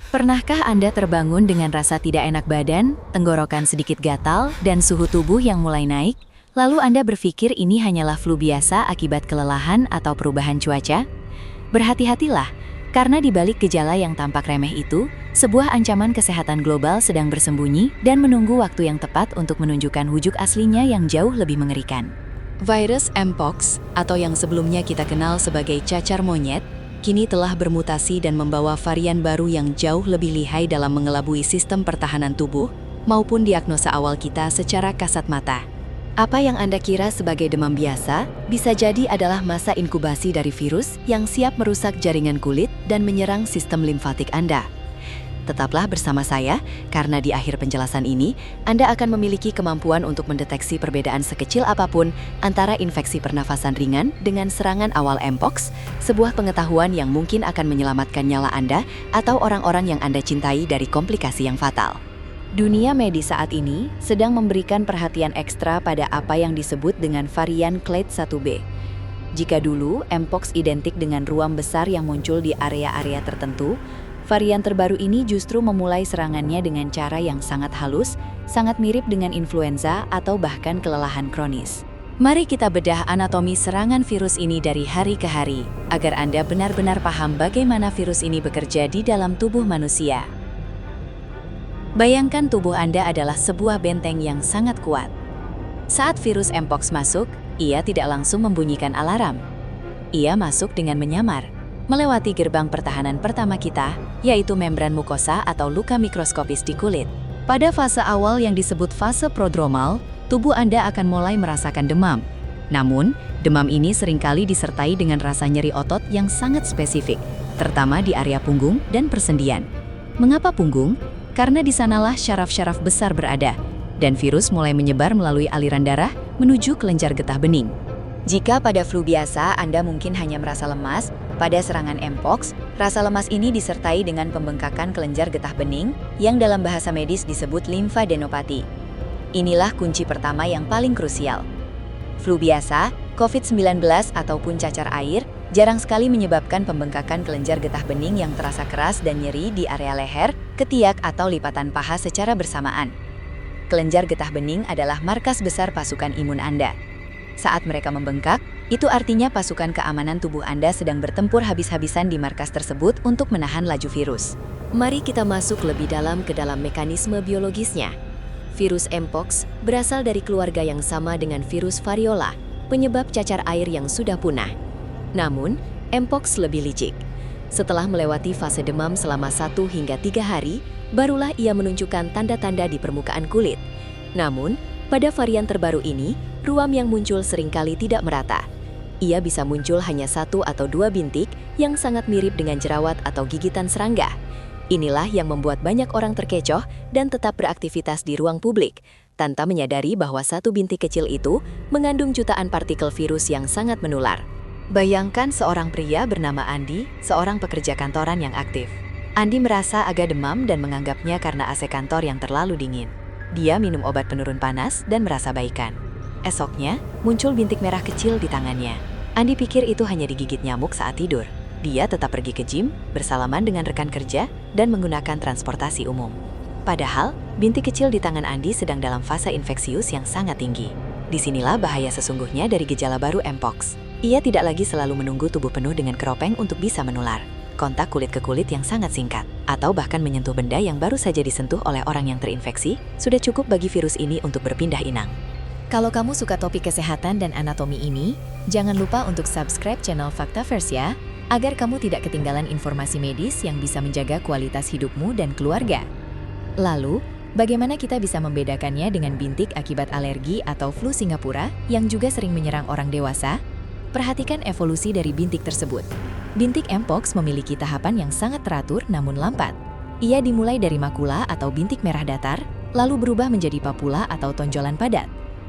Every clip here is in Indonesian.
Pernahkah Anda terbangun dengan rasa tidak enak badan, tenggorokan sedikit gatal, dan suhu tubuh yang mulai naik? Lalu Anda berpikir ini hanyalah flu biasa akibat kelelahan atau perubahan cuaca? Berhati-hatilah, karena di balik gejala yang tampak remeh itu, sebuah ancaman kesehatan global sedang bersembunyi dan menunggu waktu yang tepat untuk menunjukkan wujud aslinya yang jauh lebih mengerikan. Virus Mpox, atau yang sebelumnya kita kenal sebagai cacar monyet, kini telah bermutasi dan membawa varian baru yang jauh lebih lihai dalam mengelabui sistem pertahanan tubuh maupun diagnosa awal kita secara kasat mata. Apa yang Anda kira sebagai demam biasa, bisa jadi adalah masa inkubasi dari virus yang siap merusak jaringan kulit dan menyerang sistem limfatik Anda. Tetaplah bersama saya, karena di akhir penjelasan ini, Anda akan memiliki kemampuan untuk mendeteksi perbedaan sekecil apapun antara infeksi pernafasan ringan dengan serangan awal Mpox, sebuah pengetahuan yang mungkin akan menyelamatkan nyawa Anda atau orang-orang yang Anda cintai dari komplikasi yang fatal. Dunia medis saat ini sedang memberikan perhatian ekstra pada apa yang disebut dengan varian Clade 1b. Jika dulu Mpox identik dengan ruam besar yang muncul di area-area tertentu, varian terbaru ini justru memulai serangannya dengan cara yang sangat halus, sangat mirip dengan influenza atau bahkan kelelahan kronis. Mari kita bedah anatomi serangan virus ini dari hari ke hari, agar Anda benar-benar paham bagaimana virus ini bekerja di dalam tubuh manusia. Bayangkan tubuh Anda adalah sebuah benteng yang sangat kuat. Saat virus Mpox masuk, ia tidak langsung membunyikan alarm. Ia masuk dengan menyamar, melewati gerbang pertahanan pertama kita, yaitu membran mukosa atau luka mikroskopis di kulit. Pada fase awal yang disebut fase prodromal, tubuh Anda akan mulai merasakan demam. Namun, demam ini seringkali disertai dengan rasa nyeri otot yang sangat spesifik, terutama di area punggung dan persendian. Mengapa punggung? Karena di sanalah syaraf-syaraf besar berada, dan virus mulai menyebar melalui aliran darah menuju kelenjar getah bening. Jika pada flu biasa Anda mungkin hanya merasa lemas, pada serangan Mpox, rasa lemas ini disertai dengan pembengkakan kelenjar getah bening yang dalam bahasa medis disebut limfadenopati. Inilah kunci pertama yang paling krusial. Flu biasa, COVID-19 ataupun cacar air jarang sekali menyebabkan pembengkakan kelenjar getah bening yang terasa keras dan nyeri di area leher, ketiak atau lipatan paha secara bersamaan. Kelenjar getah bening adalah markas besar pasukan imun Anda. Saat mereka membengkak, itu artinya pasukan keamanan tubuh Anda sedang bertempur habis-habisan di markas tersebut untuk menahan laju virus. Mari kita masuk lebih dalam ke dalam mekanisme biologisnya. Virus Mpox berasal dari keluarga yang sama dengan virus variola, penyebab cacar air yang sudah punah. Namun, Mpox lebih licik. Setelah melewati fase demam selama 1 hingga 3 hari, barulah ia menunjukkan tanda-tanda di permukaan kulit. Namun, pada varian terbaru ini, ruam yang muncul seringkali tidak merata. Ia bisa muncul hanya 1 atau 2 bintik yang sangat mirip dengan jerawat atau gigitan serangga. Inilah yang membuat banyak orang terkecoh dan tetap beraktivitas di ruang publik, tanpa menyadari bahwa 1 bintik kecil itu mengandung jutaan partikel virus yang sangat menular. Bayangkan seorang pria bernama Andi, seorang pekerja kantoran yang aktif. Andi merasa agak demam dan menganggapnya karena AC kantor yang terlalu dingin. Dia minum obat penurun panas dan merasa baikan. Esoknya, muncul bintik merah kecil di tangannya. Andi pikir itu hanya digigit nyamuk saat tidur. Dia tetap pergi ke gym, bersalaman dengan rekan kerja, dan menggunakan transportasi umum. Padahal, bintik kecil di tangan Andi sedang dalam fase infeksius yang sangat tinggi. Disinilah bahaya sesungguhnya dari gejala baru Mpox. Ia tidak lagi selalu menunggu tubuh penuh dengan keropeng untuk bisa menular. Kontak kulit ke kulit yang sangat singkat, atau bahkan menyentuh benda yang baru saja disentuh oleh orang yang terinfeksi, sudah cukup bagi virus ini untuk berpindah inang. Kalau kamu suka topik kesehatan dan anatomi ini, jangan lupa untuk subscribe channel Faktaverse ya, agar kamu tidak ketinggalan informasi medis yang bisa menjaga kualitas hidupmu dan keluarga. Lalu, bagaimana kita bisa membedakannya dengan bintik akibat alergi atau flu Singapura yang juga sering menyerang orang dewasa? Perhatikan evolusi dari bintik tersebut. Bintik Mpox memiliki tahapan yang sangat teratur namun lambat. Ia dimulai dari makula atau bintik merah datar, lalu berubah menjadi papula atau tonjolan padat.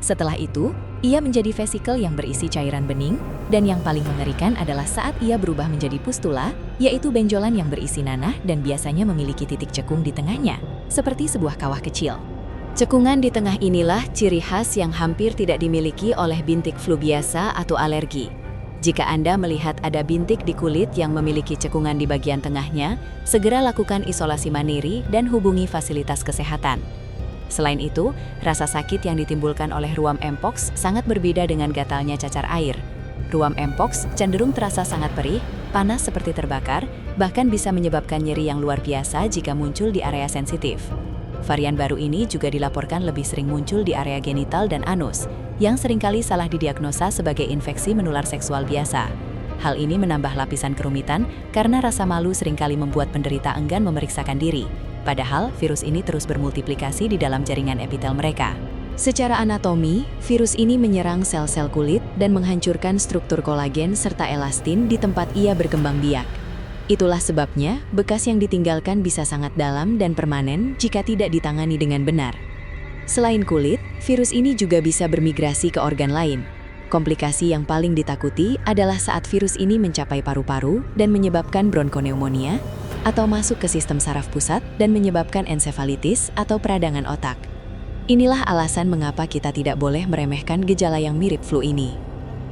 Setelah itu, ia menjadi vesikel yang berisi cairan bening, dan yang paling mengerikan adalah saat ia berubah menjadi pustula, yaitu benjolan yang berisi nanah dan biasanya memiliki titik cekung di tengahnya, seperti sebuah kawah kecil. Cekungan di tengah inilah ciri khas yang hampir tidak dimiliki oleh bintik flu biasa atau alergi. Jika Anda melihat ada bintik di kulit yang memiliki cekungan di bagian tengahnya, segera lakukan isolasi mandiri dan hubungi fasilitas kesehatan. Selain itu, rasa sakit yang ditimbulkan oleh ruam mpox sangat berbeda dengan gatalnya cacar air. Ruam mpox cenderung terasa sangat perih, panas seperti terbakar, bahkan bisa menyebabkan nyeri yang luar biasa jika muncul di area sensitif. Varian baru ini juga dilaporkan lebih sering muncul di area genital dan anus, yang seringkali salah didiagnosa sebagai infeksi menular seksual biasa. Hal ini menambah lapisan kerumitan karena rasa malu seringkali membuat penderita enggan memeriksakan diri. Padahal, virus ini terus bermultiplikasi di dalam jaringan epitel mereka. Secara anatomi, virus ini menyerang sel-sel kulit dan menghancurkan struktur kolagen serta elastin di tempat ia berkembang biak. Itulah sebabnya, bekas yang ditinggalkan bisa sangat dalam dan permanen jika tidak ditangani dengan benar. Selain kulit, virus ini juga bisa bermigrasi ke organ lain. Komplikasi yang paling ditakuti adalah saat virus ini mencapai paru-paru dan menyebabkan bronkoneumonia, atau masuk ke sistem saraf pusat dan menyebabkan ensefalitis atau peradangan otak. Inilah alasan mengapa kita tidak boleh meremehkan gejala yang mirip flu ini.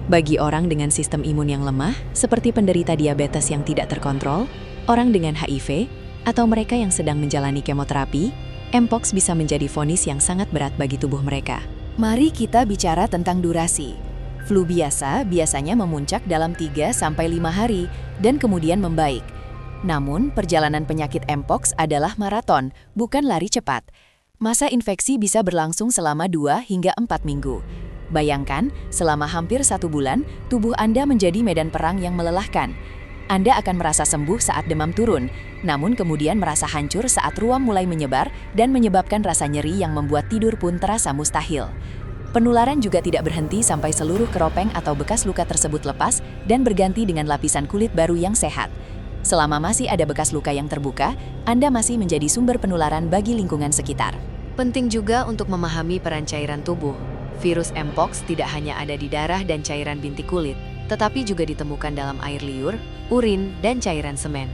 Bagi orang dengan sistem imun yang lemah, seperti penderita diabetes yang tidak terkontrol, orang dengan HIV, atau mereka yang sedang menjalani kemoterapi, mpox bisa menjadi vonis yang sangat berat bagi tubuh mereka. Mari kita bicara tentang durasi. Flu biasa biasanya memuncak dalam 3-5 hari dan kemudian membaik. Namun, perjalanan penyakit mpox adalah maraton, bukan lari cepat. Masa infeksi bisa berlangsung selama 2 hingga 4 minggu. Bayangkan, selama hampir 1 bulan, tubuh Anda menjadi medan perang yang melelahkan. Anda akan merasa sembuh saat demam turun, namun kemudian merasa hancur saat ruam mulai menyebar dan menyebabkan rasa nyeri yang membuat tidur pun terasa mustahil. Penularan juga tidak berhenti sampai seluruh keropeng atau bekas luka tersebut lepas dan berganti dengan lapisan kulit baru yang sehat. Selama masih ada bekas luka yang terbuka, Anda masih menjadi sumber penularan bagi lingkungan sekitar. Penting juga untuk memahami peran cairan tubuh. Virus mpox tidak hanya ada di darah dan cairan bintik kulit, tetapi juga ditemukan dalam air liur, urin, dan cairan semen.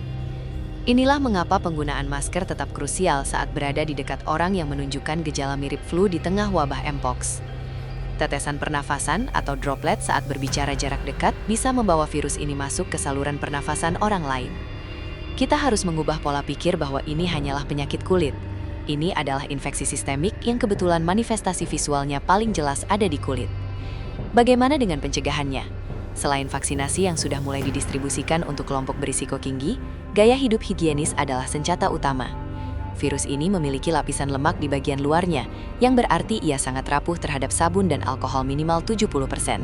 Inilah mengapa penggunaan masker tetap krusial saat berada di dekat orang yang menunjukkan gejala mirip flu di tengah wabah mpox. Tetesan pernafasan atau droplet saat berbicara jarak dekat bisa membawa virus ini masuk ke saluran pernafasan orang lain. Kita harus mengubah pola pikir bahwa ini hanyalah penyakit kulit. Ini adalah infeksi sistemik yang kebetulan manifestasi visualnya paling jelas ada di kulit. Bagaimana dengan pencegahannya? Selain vaksinasi yang sudah mulai didistribusikan untuk kelompok berisiko tinggi, gaya hidup higienis adalah senjata utama. Virus ini memiliki lapisan lemak di bagian luarnya, yang berarti ia sangat rapuh terhadap sabun dan alkohol minimal 70%.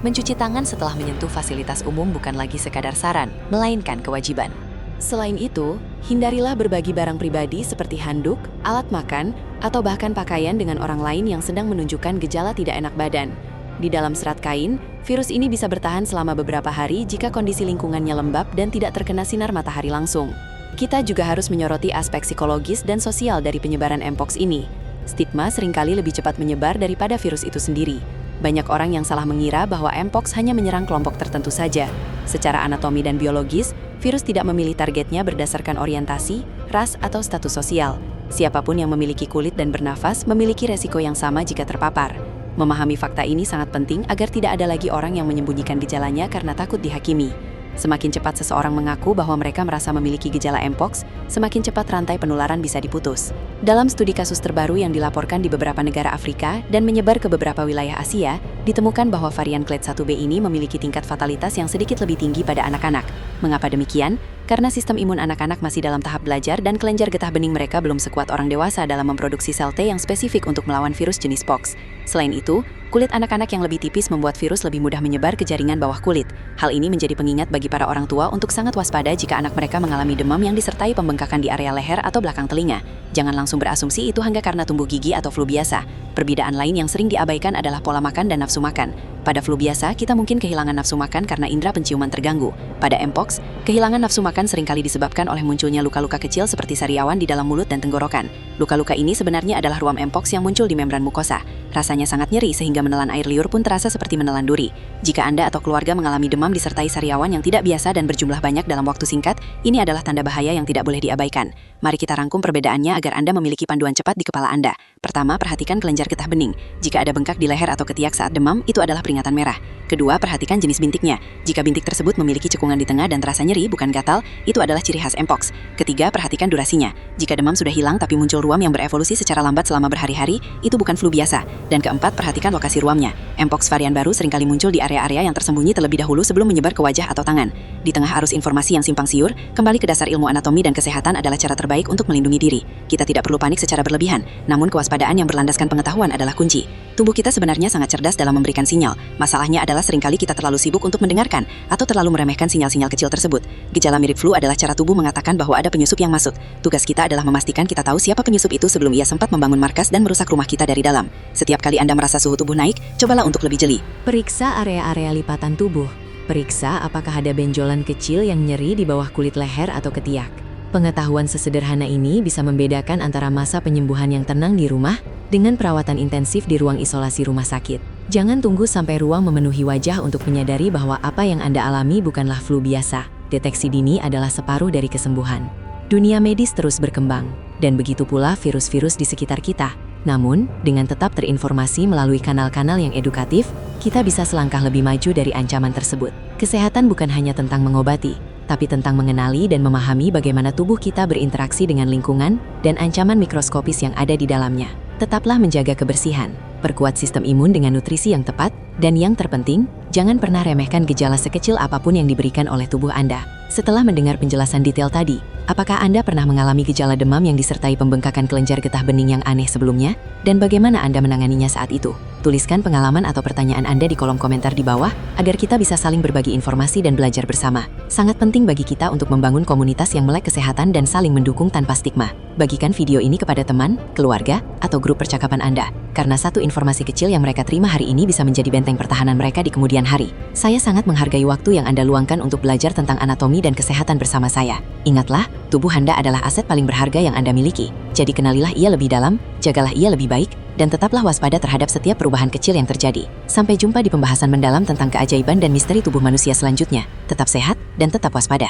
Mencuci tangan setelah menyentuh fasilitas umum bukan lagi sekadar saran, melainkan kewajiban. Selain itu, hindarilah berbagi barang pribadi seperti handuk, alat makan, atau bahkan pakaian dengan orang lain yang sedang menunjukkan gejala tidak enak badan. Di dalam serat kain, virus ini bisa bertahan selama beberapa hari jika kondisi lingkungannya lembab dan tidak terkena sinar matahari langsung. Kita juga harus menyoroti aspek psikologis dan sosial dari penyebaran mpox ini. Stigma seringkali lebih cepat menyebar daripada virus itu sendiri. Banyak orang yang salah mengira bahwa mpox hanya menyerang kelompok tertentu saja. Secara anatomi dan biologis, virus tidak memilih targetnya berdasarkan orientasi, ras, atau status sosial. Siapapun yang memiliki kulit dan bernafas memiliki resiko yang sama jika terpapar. Memahami fakta ini sangat penting agar tidak ada lagi orang yang menyembunyikan gejalanya karena takut dihakimi. Semakin cepat seseorang mengaku bahwa mereka merasa memiliki gejala mpox, semakin cepat rantai penularan bisa diputus. Dalam studi kasus terbaru yang dilaporkan di beberapa negara Afrika dan menyebar ke beberapa wilayah Asia, ditemukan bahwa varian clade 1b ini memiliki tingkat fatalitas yang sedikit lebih tinggi pada anak-anak. Mengapa demikian? Karena sistem imun anak-anak masih dalam tahap belajar dan kelenjar getah bening mereka belum sekuat orang dewasa dalam memproduksi sel T yang spesifik untuk melawan virus jenis pox. Selain itu, kulit anak-anak yang lebih tipis membuat virus lebih mudah menyebar ke jaringan bawah kulit. Hal ini menjadi pengingat bagi para orang tua untuk sangat waspada jika anak mereka mengalami demam yang disertai pembengkakan di area leher atau belakang telinga. Jangan langsung berasumsi itu hanya karena tumbuh gigi atau flu biasa. Perbedaan lain yang sering diabaikan adalah pola makan dan nafsu makan. Pada flu biasa, kita mungkin kehilangan nafsu makan karena indera penciuman terganggu. Pada mpox, kehilangan nafsu makan seringkali disebabkan oleh munculnya luka-luka kecil seperti sariawan di dalam mulut dan tenggorokan. Luka-luka ini sebenarnya adalah ruam mpox yang muncul di membran mukosa. Rasanya sangat nyeri sehingga menelan air liur pun terasa seperti menelan duri. Jika Anda atau keluarga mengalami demam disertai sariawan yang tidak biasa dan berjumlah banyak dalam waktu singkat, ini adalah tanda bahaya yang tidak boleh diabaikan. Mari kita rangkum perbedaannya agar Anda memiliki panduan cepat di kepala Anda. Pertama, perhatikan kelenjar getah bening. Jika ada bengkak di leher atau ketiak saat demam, itu adalah peringatan peringatan merah. Kedua, perhatikan jenis bintiknya. Jika bintik tersebut memiliki cekungan di tengah dan terasa nyeri, bukan gatal, itu adalah ciri khas Mpox. Ketiga, perhatikan durasinya. Jika demam sudah hilang tapi muncul ruam yang berevolusi secara lambat selama berhari-hari, itu bukan flu biasa. Dan keempat, perhatikan lokasi ruamnya. Mpox varian baru seringkali muncul di area-area yang tersembunyi terlebih dahulu sebelum menyebar ke wajah atau tangan. Di tengah arus informasi yang simpang siur, kembali ke dasar ilmu anatomi dan kesehatan adalah cara terbaik untuk melindungi diri. Kita tidak perlu panik secara berlebihan, namun kewaspadaan yang berlandaskan pengetahuan adalah kunci. Tubuh kita sebenarnya sangat cerdas dalam memberikan sinyal. Masalahnya adalah seringkali kita terlalu sibuk untuk mendengarkan atau terlalu meremehkan sinyal-sinyal kecil tersebut. Gejala mirip flu adalah cara tubuh mengatakan bahwa ada penyusup yang masuk. Tugas kita adalah memastikan kita tahu siapa penyusup itu sebelum ia sempat membangun markas dan merusak rumah kita dari dalam. Setiap kali Anda merasa suhu tubuh naik, cobalah untuk lebih jeli. Periksa area-area lipatan tubuh. Periksa apakah ada benjolan kecil yang nyeri di bawah kulit leher atau ketiak. Pengetahuan sesederhana ini bisa membedakan antara masa penyembuhan yang tenang di rumah dengan perawatan intensif di ruang isolasi rumah sakit. Jangan tunggu sampai ruang memenuhi wajah untuk menyadari bahwa apa yang Anda alami bukanlah flu biasa. Deteksi dini adalah separuh dari kesembuhan. Dunia medis terus berkembang, dan begitu pula virus-virus di sekitar kita. Namun, dengan tetap terinformasi melalui kanal-kanal yang edukatif, kita bisa selangkah lebih maju dari ancaman tersebut. Kesehatan bukan hanya tentang mengobati, tapi tentang mengenali dan memahami bagaimana tubuh kita berinteraksi dengan lingkungan dan ancaman mikroskopis yang ada di dalamnya. Tetaplah menjaga kebersihan, perkuat sistem imun dengan nutrisi yang tepat, dan yang terpenting, jangan pernah remehkan gejala sekecil apapun yang diberikan oleh tubuh Anda. Setelah mendengar penjelasan detail tadi, apakah Anda pernah mengalami gejala demam yang disertai pembengkakan kelenjar getah bening yang aneh sebelumnya? Dan bagaimana Anda menanganinya saat itu? Tuliskan pengalaman atau pertanyaan Anda di kolom komentar di bawah, agar kita bisa saling berbagi informasi dan belajar bersama. Sangat penting bagi kita untuk membangun komunitas yang melek kesehatan dan saling mendukung tanpa stigma. Bagikan video ini kepada teman, keluarga, atau grup percakapan Anda, karena satu informasi kecil yang mereka terima hari ini bisa menjadi benteng pertahanan mereka di kemudian hari. Saya sangat menghargai waktu yang Anda luangkan untuk belajar tentang anatomi dan kesehatan bersama saya. Ingatlah, tubuh Anda adalah aset paling berharga yang Anda miliki. Jadi kenalilah ia lebih dalam, jagalah ia lebih baik, dan tetaplah waspada terhadap setiap perubahan kecil yang terjadi. Sampai jumpa di pembahasan mendalam tentang keajaiban dan misteri tubuh manusia selanjutnya. Tetap sehat dan tetap waspada.